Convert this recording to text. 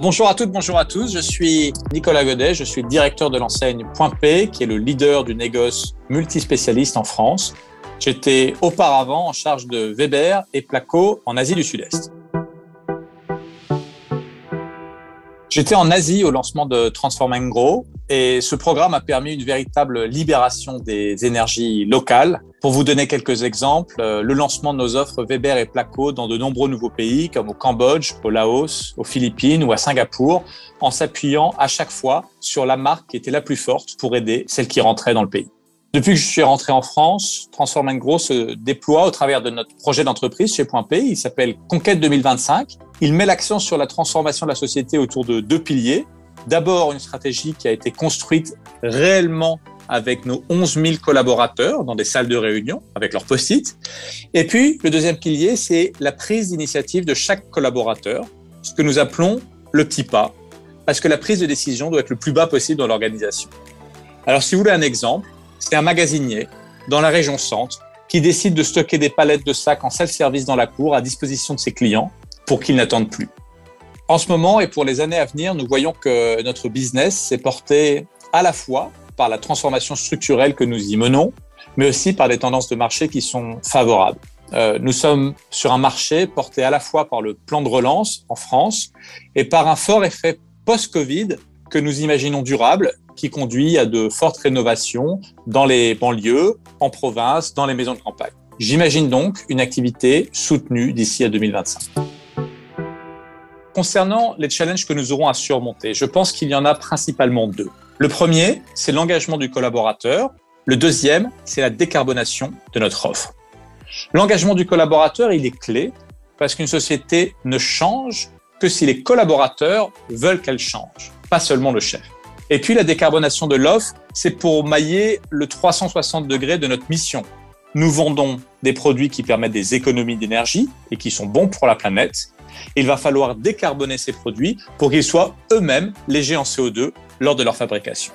Bonjour à toutes, bonjour à tous. Je suis Nicolas Godet, je suis directeur de l'enseigne Point P, qui est le leader du négoce multispécialiste en France. J'étais auparavant en charge de Weber et Placo en Asie du Sud-Est. J'étais en Asie au lancement de Transform & Grow et ce programme a permis une véritable libération des énergies locales. Pour vous donner quelques exemples, le lancement de nos offres Weber et Placo dans de nombreux nouveaux pays comme au Cambodge, au Laos, aux Philippines ou à Singapour, en s'appuyant à chaque fois sur la marque qui était la plus forte pour aider celle qui rentrait dans le pays. Depuis que je suis rentré en France, Transform & Grow se déploie au travers de notre projet d'entreprise chez Point P. Il s'appelle Conquête 2025. Il met l'accent sur la transformation de la société autour de deux piliers. D'abord, une stratégie qui a été construite réellement avec nos 11 000 collaborateurs dans des salles de réunion, avec leurs post-it. Et puis, le deuxième pilier, c'est la prise d'initiative de chaque collaborateur, ce que nous appelons le petit pas, parce que la prise de décision doit être le plus bas possible dans l'organisation. Alors, si vous voulez un exemple, c'est un magasinier dans la région centre qui décide de stocker des palettes de sacs en self-service dans la cour à disposition de ses clients pour qu'ils n'attendent plus. En ce moment et pour les années à venir, nous voyons que notre business s'est porté à la fois par la transformation structurelle que nous y menons, mais aussi par des tendances de marché qui sont favorables. Nous sommes sur un marché porté à la fois par le plan de relance en France et par un fort effet post-Covid que nous imaginons durable, qui conduit à de fortes rénovations dans les banlieues, en province, dans les maisons de campagne. J'imagine donc une activité soutenue d'ici à 2025. Concernant les challenges que nous aurons à surmonter, je pense qu'il y en a principalement deux. Le premier, c'est l'engagement du collaborateur. Le deuxième, c'est la décarbonation de notre offre. L'engagement du collaborateur, il est clé parce qu'une société ne change que si les collaborateurs veulent qu'elle change, pas seulement le chef. Et puis la décarbonation de l'offre, c'est pour mailler le 360 degrés de notre mission. Nous vendons des produits qui permettent des économies d'énergie et qui sont bons pour la planète. Il va falloir décarboner ces produits pour qu'ils soient eux-mêmes légers en CO2 lors de leur fabrication.